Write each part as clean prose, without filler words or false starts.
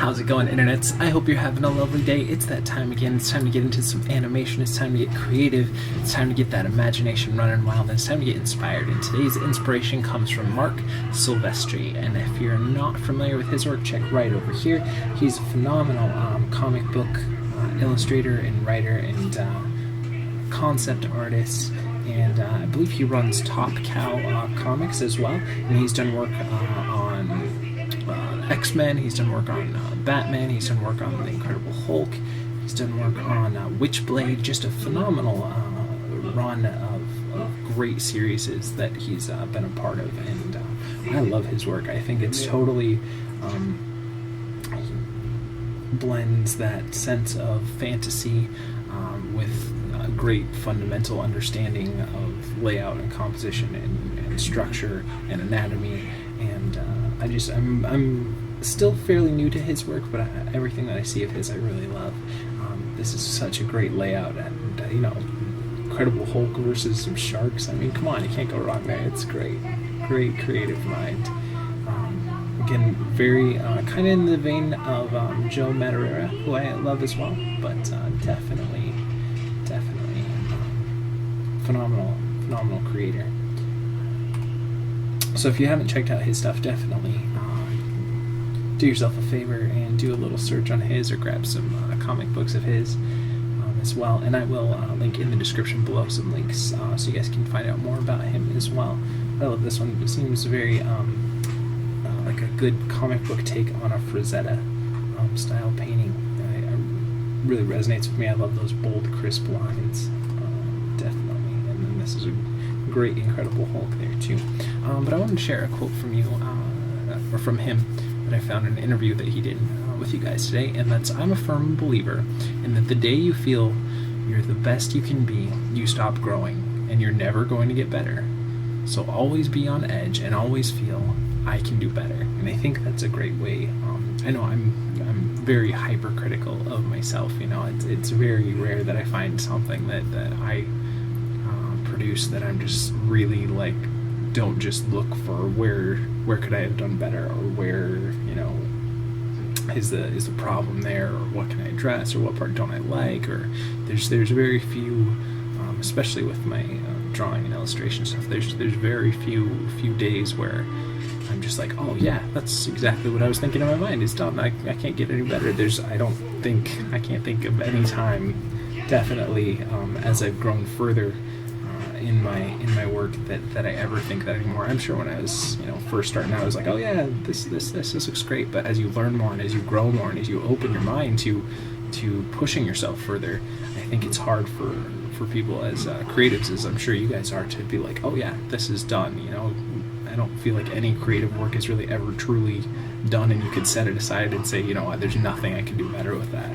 How's it going, internets? I hope you're having a lovely day. It's that time again. It's time to get into some animation. It's time to get creative. It's time to get that imagination running wild. And it's time to get inspired. And today's inspiration comes from Marc Silvestri. And if you're not familiar with his work, check right over here. He's a phenomenal comic book illustrator and writer and concept artist. And I believe he runs Top Cow Comics as well. And he's done work on X-Men, he's done work on Batman, he's done work on The Incredible Hulk, he's done work on Witchblade, just a phenomenal run of great series that he's been a part of, and I love his work. I think it's totally blends that sense of fantasy with a great fundamental understanding of layout and composition and structure and anatomy, and I'm still fairly new to his work, but everything that I see of his I really love. This is such a great layout, and Incredible Hulk versus some sharks. I mean, come on, you can't go wrong there. It's great creative mind. Again, very kind of in the vein of Joe Madureira, who I love as well, but definitely phenomenal creator. So if you haven't checked out his stuff, definitely do yourself a favor and do a little search on his, or grab some comic books of his as well. And I will link in the description below some links so you guys can find out more about him as well. I love this one. It seems very like a good comic book take on a Frazetta style painting. It really resonates with me. I love those bold, crisp lines, definitely. And then this is a great Incredible Hulk there too. But I wanted to share a quote from you, or from him, that I found in an interview that he did with you guys today, and that's, "I'm a firm believer in that the day you feel you're the best you can be, you stop growing, and you're never going to get better. So always be on edge and always feel I can do better." And I think that's a great way. I know I'm very hypercritical of myself. It's very rare that I find something that I produce that I'm just really like, don't just look for where could I have done better, or where is the problem there, or what can I address, or what part don't I like, or there's very few, especially with my drawing and illustration stuff, there's very few days where I'm just like, oh yeah, that's exactly what I was thinking in my mind. It's done. I can't get any better. I can't think of any time, definitely, as I've grown further in my work, that I ever think that anymore. I'm sure when I was first starting out, I was like, oh yeah, this looks great. But as you learn more, and as you grow more, and as you open your mind to pushing yourself further, I think it's hard for people as creatives, as I'm sure you guys are, to be like, oh yeah, this is done. I don't feel like any creative work is really ever truly done, and you could set it aside and say, there's nothing I can do better with that.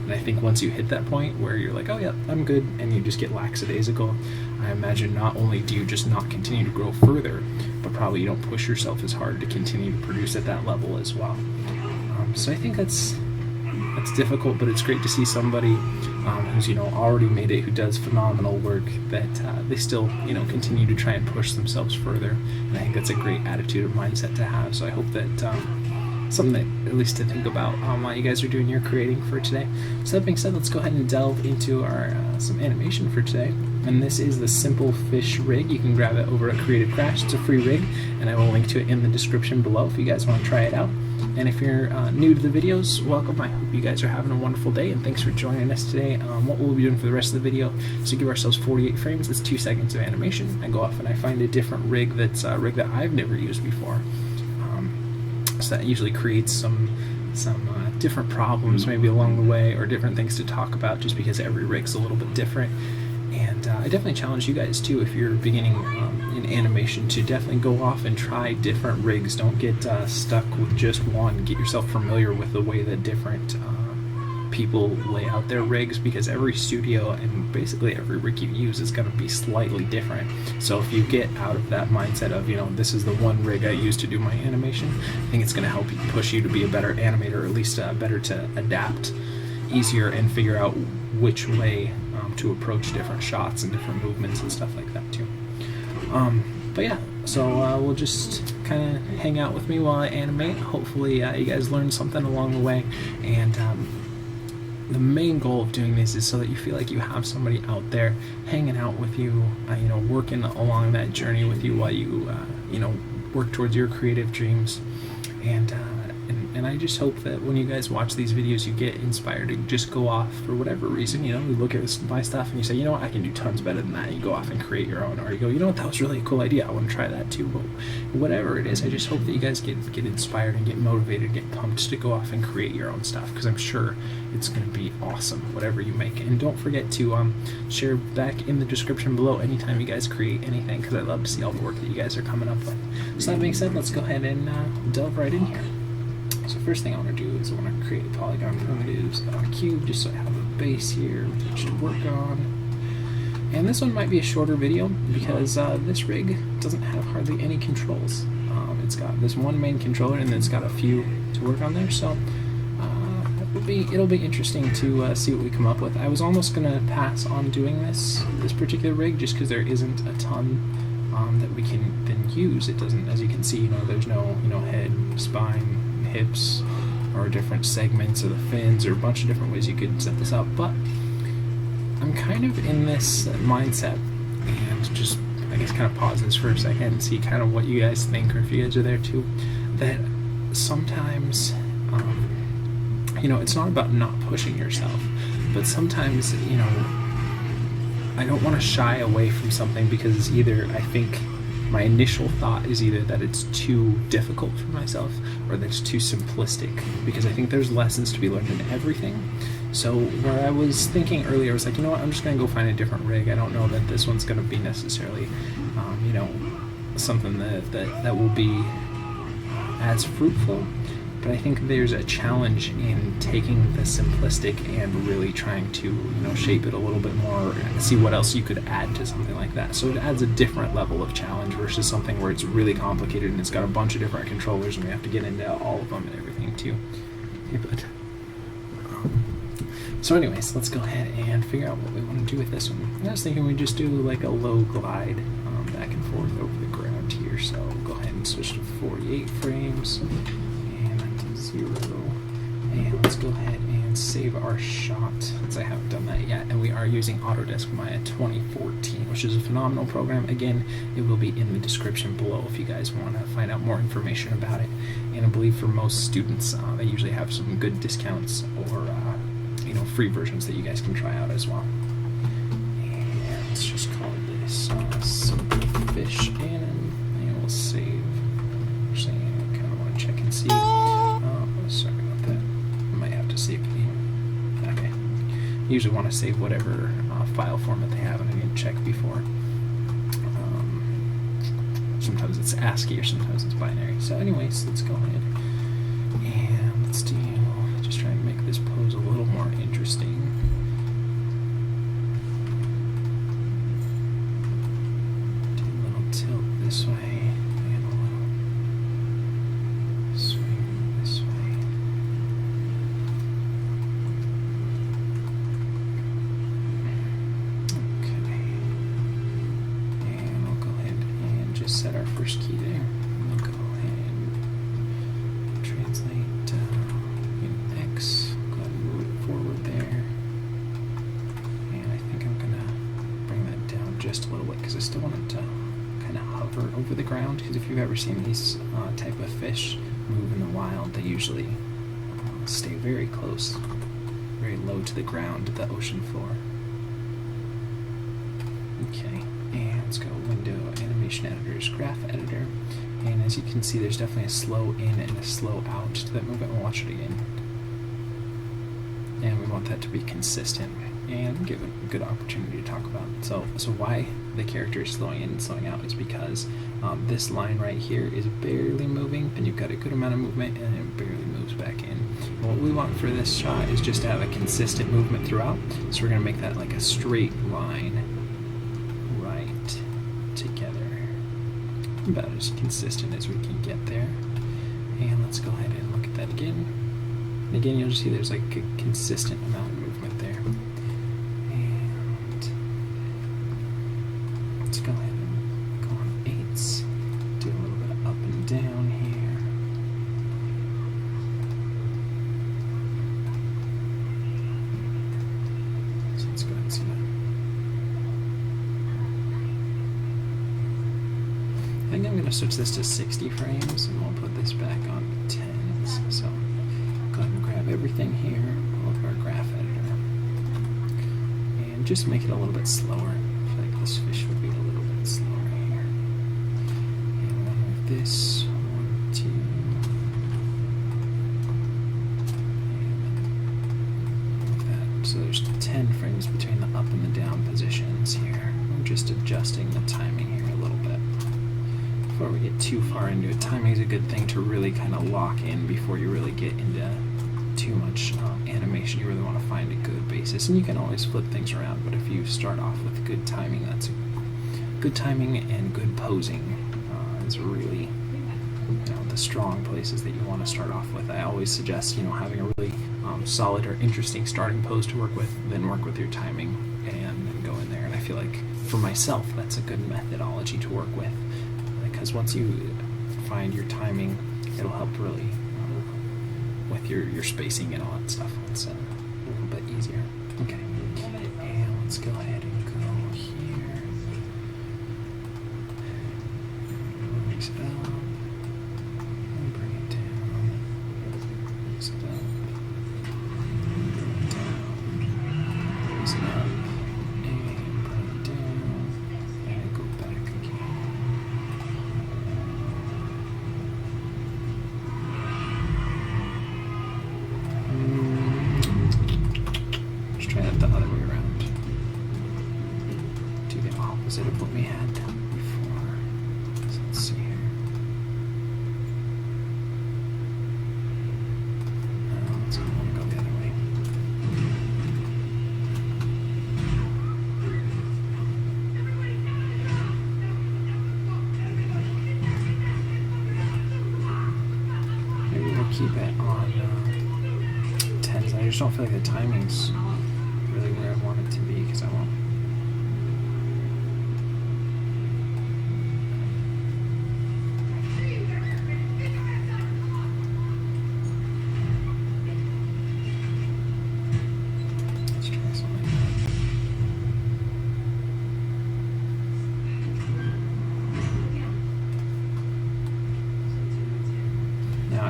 And I think once you hit that point where you're like, oh yeah, I'm good, and you just get lackadaisical, I imagine not only do you just not continue to grow further, but probably you don't push yourself as hard to continue to produce at that level as well. So I think that's difficult, but it's great to see somebody who's already made it, who does phenomenal work, that they still continue to try and push themselves further. And I think that's a great attitude or mindset to have. So I hope that something that, at least to think about while you guys are doing your creating for today. So that being said, let's go ahead and delve into our some animation for today. And this is the Simple Fish rig. You can grab it over at Creative Crash. It's a free rig, and I will link to it in the description below if you guys want to try it out. And if you're new to the videos, welcome. I hope you guys are having a wonderful day, and thanks for joining us today. What we'll be doing for the rest of the video is to give ourselves 48 frames. That's 2 seconds of animation. I go off and I find a different rig that's a rig that I've never used before. So that usually creates some different problems maybe along the way, or different things to talk about, just because every rig's a little bit different. And I definitely challenge you guys too, if you're beginning in animation, to definitely go off and try different rigs. Don't get stuck with just one. Get yourself familiar with the way that different people lay out their rigs, because every studio and basically every rig you use is going to be slightly different. So if you get out of that mindset of, this is the one rig I use to do my animation, I think it's going to help you, push you to be a better animator, or at least better to adapt easier and figure out which way to approach different shots and different movements and stuff like that too. But yeah, so we'll just kind of hang out with me while I animate. Hopefully you guys learn something along the way, and the main goal of doing this is so that you feel like you have somebody out there hanging out with you, working along that journey with you while you work towards your creative dreams. And I just hope that when you guys watch these videos, you get inspired to just go off for whatever reason. You look at my stuff and you say, you know what, I can do tons better than that. You go off and create your own, or you go, you know what, that was really a cool idea, I want to try that too. But whatever it is, I just hope that you guys get inspired and get motivated, get pumped to go off and create your own stuff, because I'm sure it's going to be awesome, whatever you make. And don't forget to share back in the description below anytime you guys create anything, because I love to see all the work that you guys are coming up with. So that being said, let's go ahead and delve right in here. So first thing I want to do is I want to create a polygon primitives cube, just so I have a base here which to work on. And this one might be a shorter video because this rig doesn't have hardly any controls. It's got this one main controller and then it's got a few to work on there. So it'll be interesting to see what we come up with. I was almost going to pass on doing this particular rig just because there isn't a ton that we can then use. It doesn't, as you can see, there's no head, spine, hips, or different segments of the fins, or a bunch of different ways you could set this up. But I'm kind of in this mindset, and just I guess kind of pause this for a second and see kind of what you guys think, or if you guys are there too, that sometimes it's not about not pushing yourself, but sometimes I don't want to shy away from something because either I think my initial thought is either that it's too difficult for myself or that it's too simplistic, because I think there's lessons to be learned in everything. So where I was thinking earlier, I was like, you know what, I'm just going to go find a different rig. I don't know that this one's going to be necessarily, something that will be as fruitful. But I think there's a challenge in taking the simplistic and really trying to, shape it a little bit more and see what else you could add to something like that. So it adds a different level of challenge versus something where it's really complicated and it's got a bunch of different controllers and we have to get into all of them and everything too. So anyways, let's go ahead and figure out what we want to do with this one. I was thinking we just do like a low glide back and forth over the ground here. So go ahead and switch to 48 frames. 0, and let's go ahead and save our shot, since I haven't done that yet. And we are using Autodesk Maya 2014, which is a phenomenal program. Again, it will be in the description below if you guys want to find out more information about it. And I believe for most students, they usually have some good discounts or free versions that you guys can try out as well. And let's just call this Simple Fish Anim, and we'll save. Actually, I kind of want to check and see. Sorry about that. I might have to save the. Okay. Usually want to save whatever file format they have, and I need to check before. Sometimes it's ASCII or sometimes it's binary. So, anyways, let's go ahead and let's do. Just try and make this pose a little more interesting. Do a little tilt this way. Set our first key there. We'll go ahead and translate X. Go ahead and move it forward there. And I think I'm going to bring that down just a little bit because I still want it to kind of hover over the ground. Because if you've ever seen these type of fish move in the wild, they usually stay very close, very low to the ground, to the ocean floor. Okay. And let's go Window, Animation Editors, Graph Editor, and as you can see there's definitely a slow in and a slow out to that movement. We'll watch it again. And we want that to be consistent and give it a good opportunity to talk about. So why the character is slowing in and slowing out is because this line right here is barely moving, and you've got a good amount of movement, and it barely moves back in. And what we want for this shot is just to have a consistent movement throughout, so we're going to make that like a straight line together, about as consistent as we can get there. And let's go ahead and look at that again. And again, you'll just see there's like a consistent amount of movement there. And let's go ahead and go on 8s. I'm going to switch this to 60 frames and we'll put this back on 10s. So go ahead and grab everything here, pull up our graph editor, and just make it a little bit slower. I feel like this fish would be a little bit slower here. And we'll move this 1, 2. So there's 10 frames between the up and the down positions here. I'm just adjusting the timing here a little bit. Before we get too far into it, timing is a good thing to really kind of lock in before you really get into too much animation. You really want to find a good basis, and you can always flip things around, but if you start off with good timing, that's good timing, and good posing is really the strong places that you want to start off with. I always suggest having a really solid or interesting starting pose to work with, then work with your timing and then go in there. And I feel like for myself that's a good methodology to work with, because once you find your timing, it'll help really with your spacing and all that stuff. It's a little bit easier. Okay, and let's go ahead and go here. Mix it up. Of what we had done before. So let's see here. Let's go the other way. Maybe we'll keep it on 10s. I just don't feel like the timing's really where I want it to be, because I won't.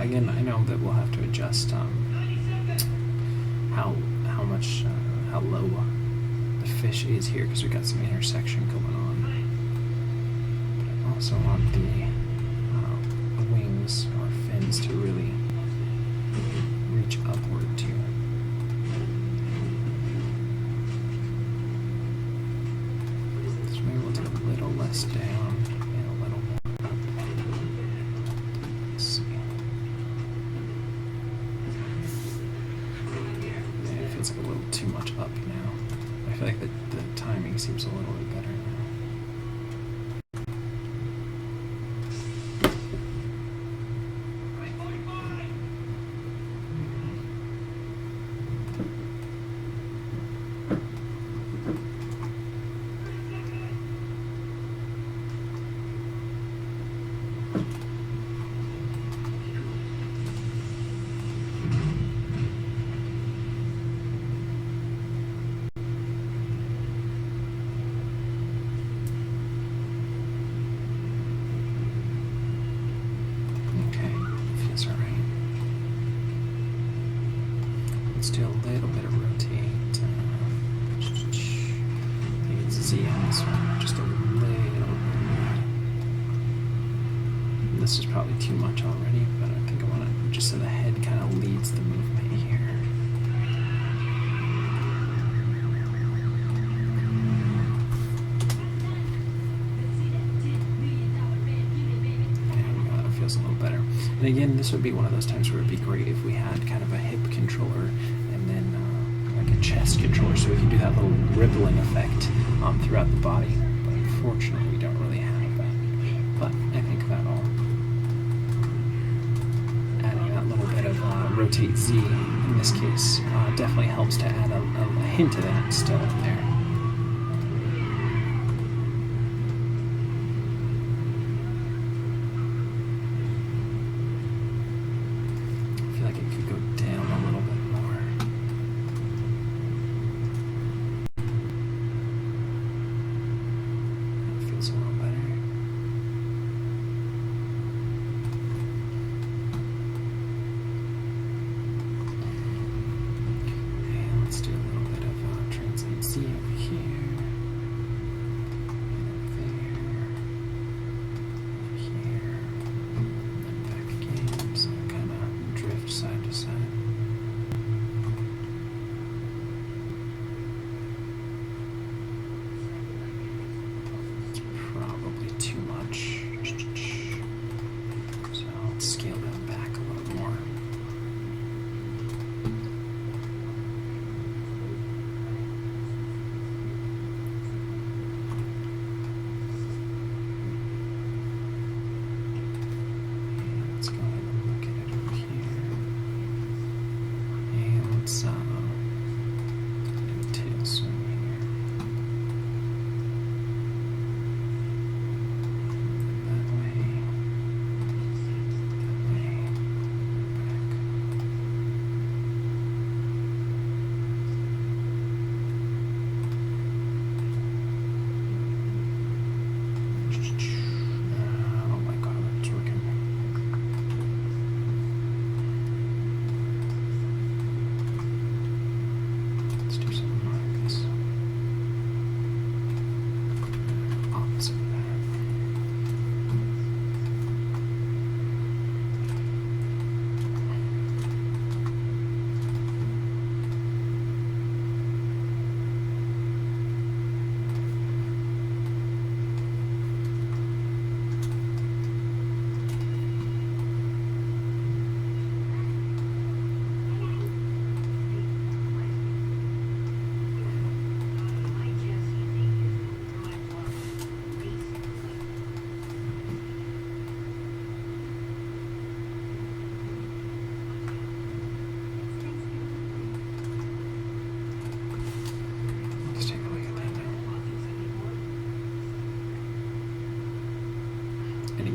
Again, I know that we'll have to adjust how low the fish is here, because we've got some intersection going on. But I also want the wings or fins to really reach upward too. So maybe we'll do a little less down and a little more up. Let's see. It's like a little too much up now. I feel like the timing seems a little bit better now. Let's do a little bit of rotate. I think it's Z on this one, just a little bit. This is probably too much already, but I think I want to just so the head kind of leads the movement here. A little better. And again, this would be one of those times where it'd be great if we had kind of a hip controller and then like a chest controller, so we can do that little rippling effect throughout the body. But unfortunately, we don't really have that. But I think that'll adding that little bit of rotate Z in this case definitely helps to add a hint of that still in there.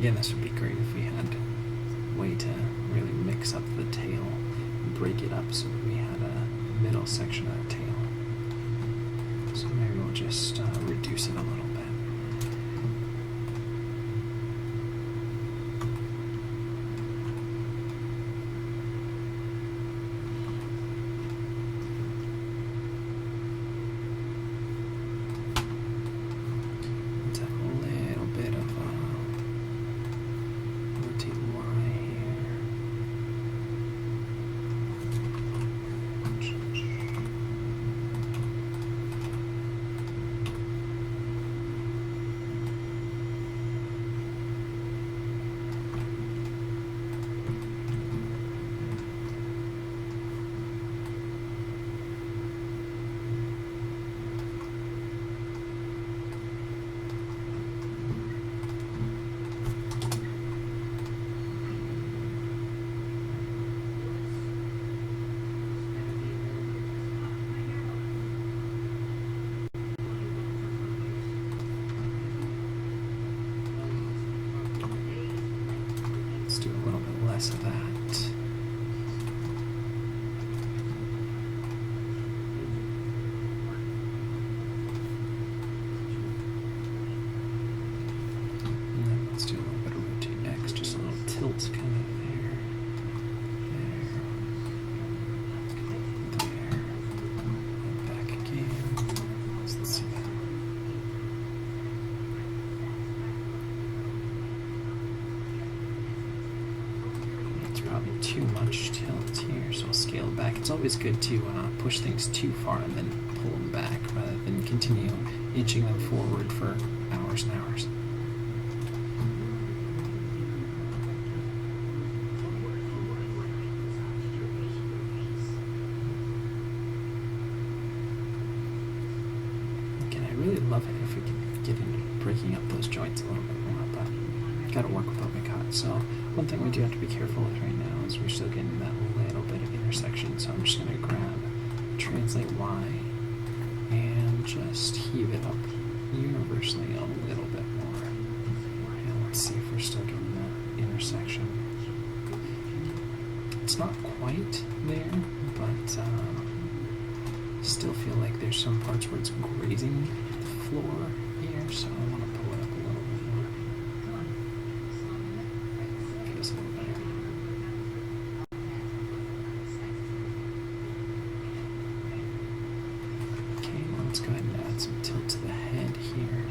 again, this would be great if we had a way to really mix up the tail and break it up so that we had a middle section of the tail. So maybe we'll just reduce it a little bit. Let's do a little bit less of that. And then let's do a little bit of rotate X, just a little tilt kind of there. There. And back again. Let's see that. Probably too much tilt here, so I'll scale it back. It's always good to push things too far and then pull them back rather than continue inching them forward for hours and hours. Again, I really love it if we can get into breaking up those joints a little bit more, but gotta work with what we got. So one thing we do have to be careful with right now is we're still getting that little bit of intersection. So I'm just going to grab translate Y and just heave it up universally a little bit more. And let's see if we're still getting that intersection. It's not quite there, but still feel like there's some parts where it's grazing the floor here, so I want to pull it up a little bit more. Feels a little better. Okay, now let's go ahead and add some tilt to the head here.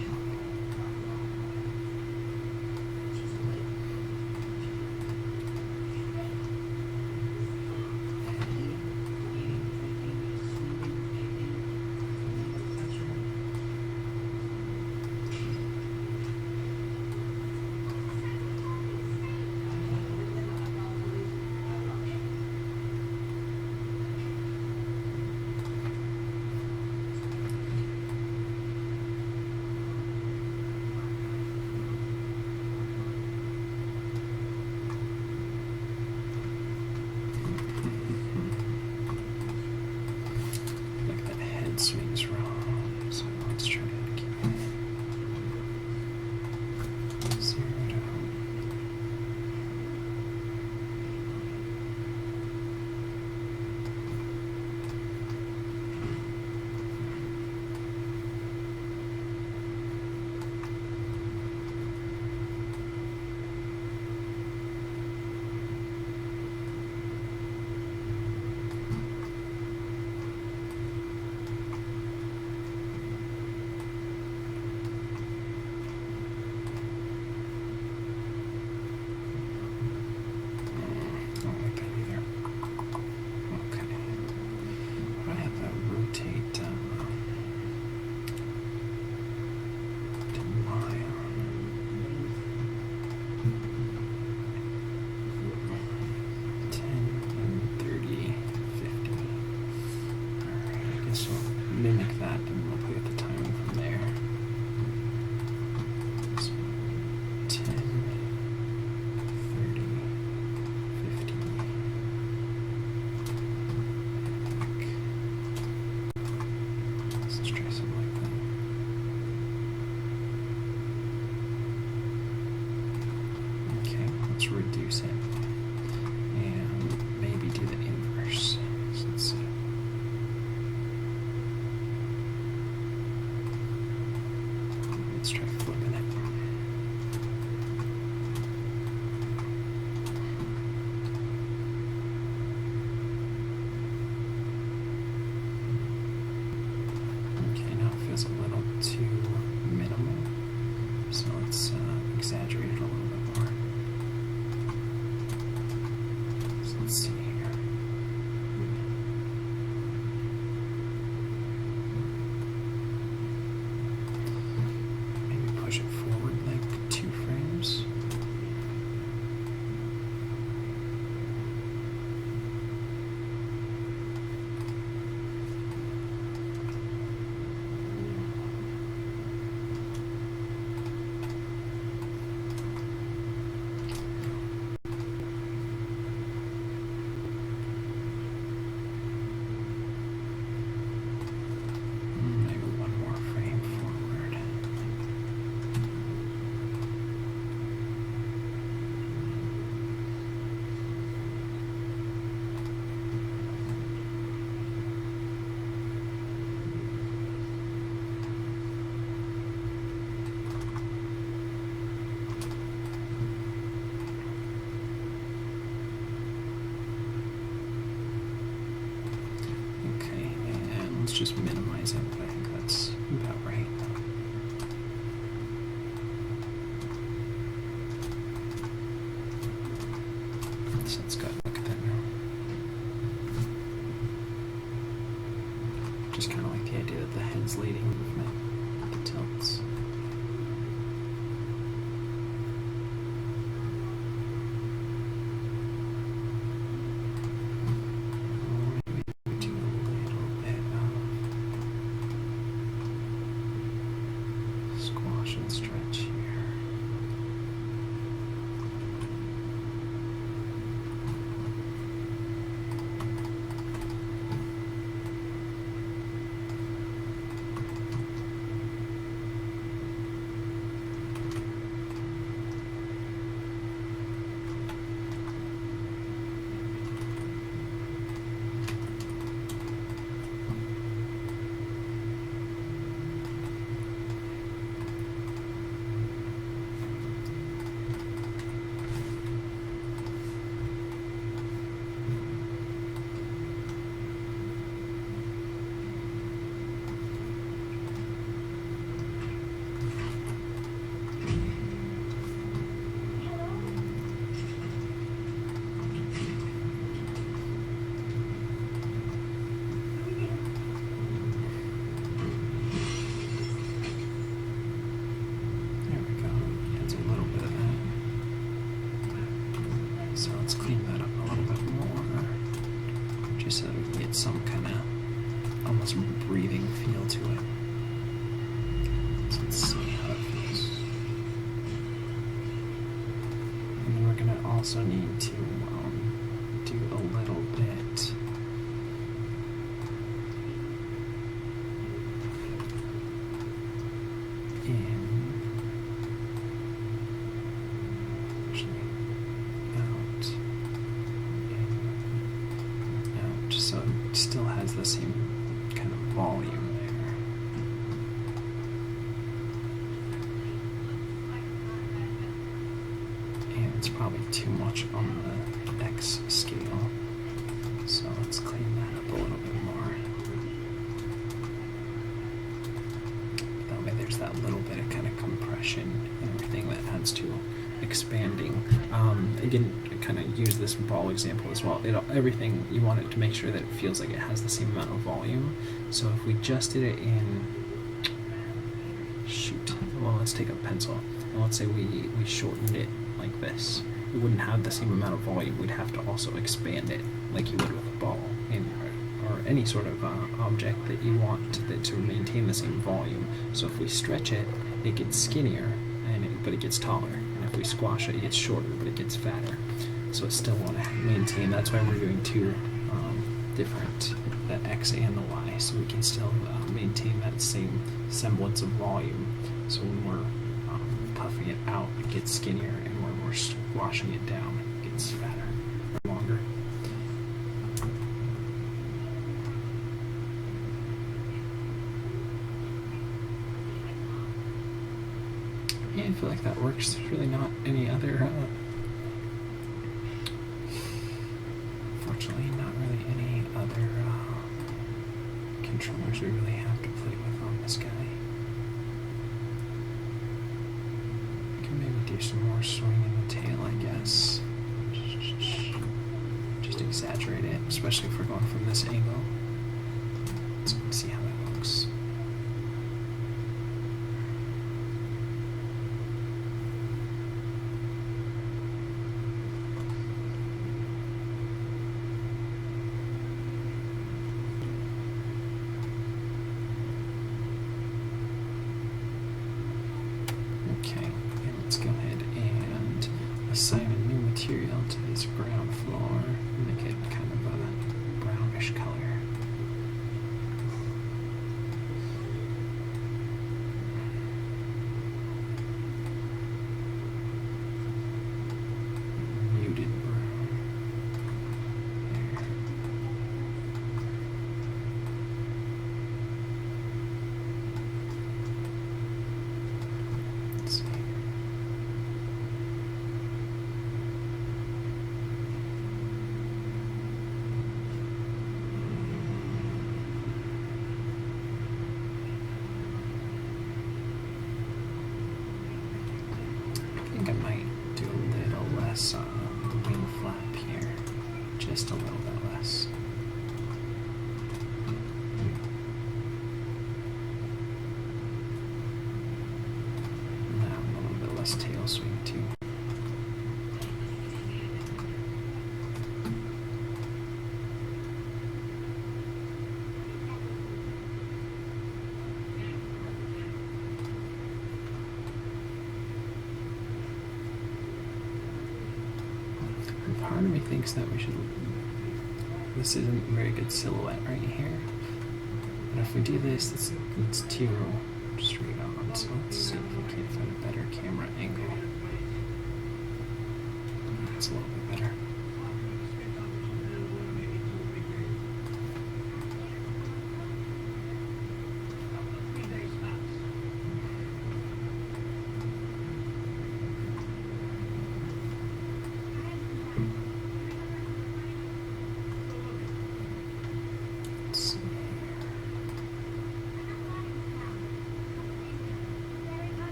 just minimizing, but I think that's about right. So it's good. Look at that now. Just kind of like the idea that the head's leading movement, the tilts. Stretch here. So let's clean that up a little bit more, just so that we can get some kind of almost breathing feel to it. So let's see how it feels. And then we're going to also need to do a little bit in so it still has the same kind of volume there. And it's probably too much on the X scale. So let's clean that up a little bit more. That way there's that little bit of kind of compression and everything that adds to expanding. Again, kind of use this ball example as well. Everything, you want it to make sure that it feels like it has the same amount of volume. So if we just did it in, well, let's take a pencil, and let's say we shortened it like this. We wouldn't have the same amount of volume. We'd have to also expand it like you would with a ball, or any sort of object that you want to maintain the same volume. So if we stretch it, it gets skinnier, but it gets taller. And if we squash it, it gets shorter, but it gets fatter. So it still want to maintain. That's why we're doing two different, the X and the Y, so we can still maintain that same semblance of volume. So when we're puffing it out, it gets skinnier, and when we're squashing it down, it gets fatter or longer. Yeah, I feel like that works. There's really not any other, fortunately, not really any other controllers we really have to play with on this guy. We can maybe do some more swing in the tail, I guess. Just exaggerate it, especially if we're going from this angle. Let's see how that looks. Okay, and let's go ahead and assign a new material to this ground floor and make it kind of a brownish color. just a little bit less. Now a little bit less tail swing too. Part of me thinks that we should. This isn't a very good silhouette right here. But if we do this, it's too straight on. So let's see if we can't find a better camera angle. It's a little bit better.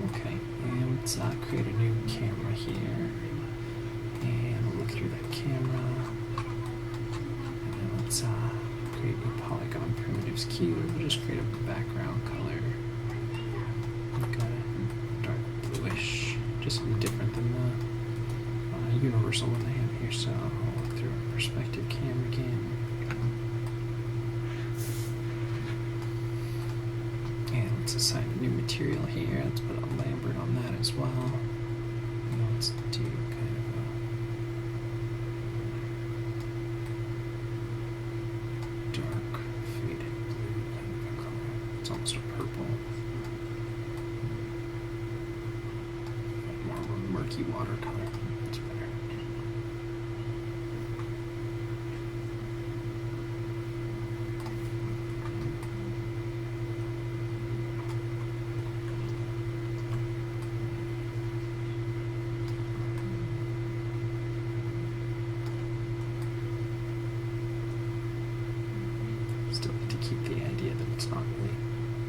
Okay, and let's create a new camera here, and we'll look through that camera, and then let's create a polygon primitives cube. We'll just create a background color, like a dark bluish, just something different than the universal one I have here. So I'll look through our perspective cam again. Let's assign a new material here. Let's put a Lambert on that as well. And let's do kind of a dark faded blue kind of a color. It's almost a purple. More of a murky watercolor. That's better. Still like to keep the idea that it's not really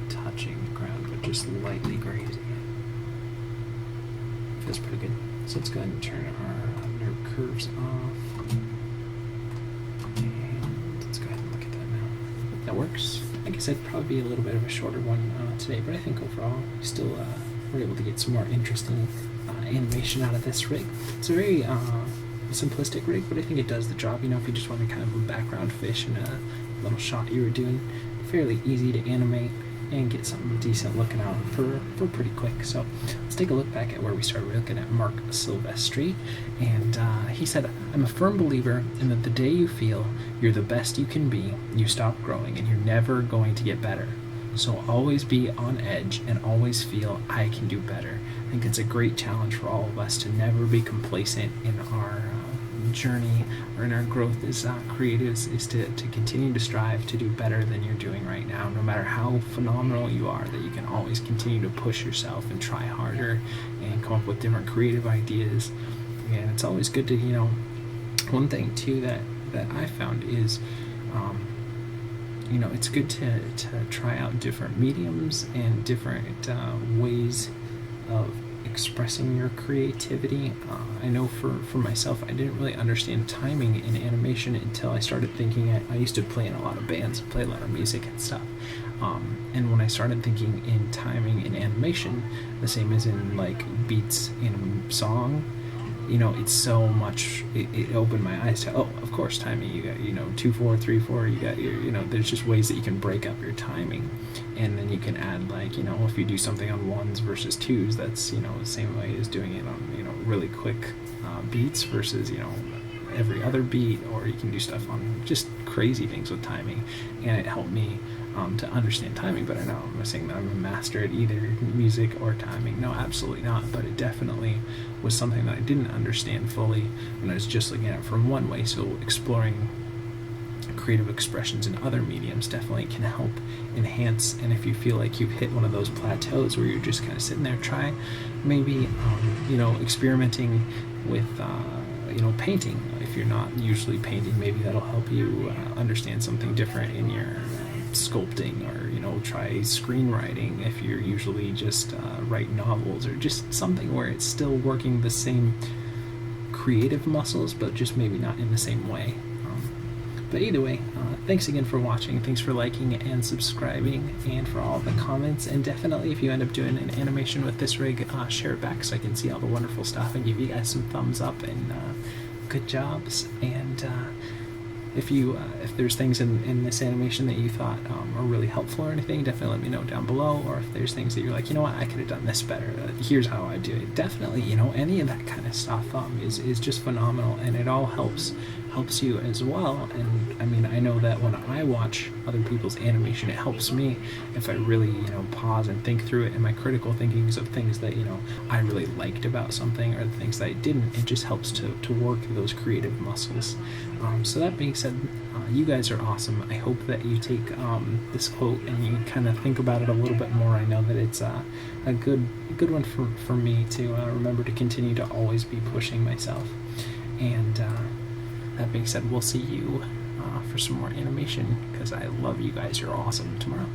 touching the ground, but just lightly grazing it. Feels pretty good. So let's go ahead and turn our nerve curves off. And let's go ahead and look at that now. That works. Like I said, probably be a little bit of a shorter one today, but I think overall we still were able to get some more interesting animation out of this rig. It's a very simplistic rig, but I think it does the job. You know, if you just want to kind of a background fish in a little shot you were doing, fairly easy to animate and get something decent looking out for pretty quick. So let's take a look back at where we started. We're looking at Marc Silvestri, and he said, "I'm a firm believer in that the day you feel you're the best you can be, you stop growing and you're never going to get better. So always be on edge and always feel I can do better." I think it's a great challenge for all of us to never be complacent in our journey or in our growth as creatives, is to continue to strive to do better than you're doing right now, no matter how phenomenal you are, that you can always continue to push yourself and try harder and come up with different creative ideas. And it's always good to, you know, one thing too that I found is you know, it's good to try out different mediums and different ways of expressing your creativity. I know for myself, I didn't really understand timing in animation until I started thinking. I used to play in a lot of bands, play a lot of music and stuff. And when I started thinking in timing in animation, the same as in like beats in a song, you know, it's so much, it opened my eyes to, oh, of course, timing, you got, you know, 2/4, 3/4, you got your, you know, there's just ways that you can break up your timing. And then you can add, like, you know, if you do something on 1s versus 2s, that's, you know, the same way as doing it on, you know, really quick beats versus, you know, every other beat, or you can do stuff on just crazy things with timing. And it helped me to understand timing. But I know I'm not saying that I'm a master at either music or timing. No, absolutely not. But it definitely was something that I didn't understand fully when I was just looking at it from one way. So exploring creative expressions in other mediums definitely can help enhance. And if you feel like you've hit one of those plateaus where you're just kind of sitting there, try maybe you know, experimenting with you know, painting. If you're not usually painting, maybe that'll help you understand something different in your sculpting, or try screenwriting if you're usually just write novels, or just something where it's still working the same creative muscles, but just maybe not in the same way. But either way, thanks again for watching, thanks for liking and subscribing, and for all the comments, and definitely if you end up doing an animation with this rig, share it back so I can see all the wonderful stuff and give you guys some thumbs up and good jobs. And if there's things in this animation that you thought are really helpful or anything, definitely let me know down below. Or if there's things that you're like, what, I could have done this better, here's how I do it, definitely, any of that kind of stuff is just phenomenal, and it all helps you as well. And I mean, I know that when I watch other people's animation, it helps me if I really pause and think through it, and my critical thinkings of things that I really liked about something, or the things that I didn't. It just helps to work those creative muscles. So that being said, you guys are awesome. I hope that you take this quote and you kind of think about it a little bit more. I know that it's a good one for me to remember to continue to always be pushing myself. And that being said, we'll see you for some more animation, because I love you guys. You're awesome tomorrow.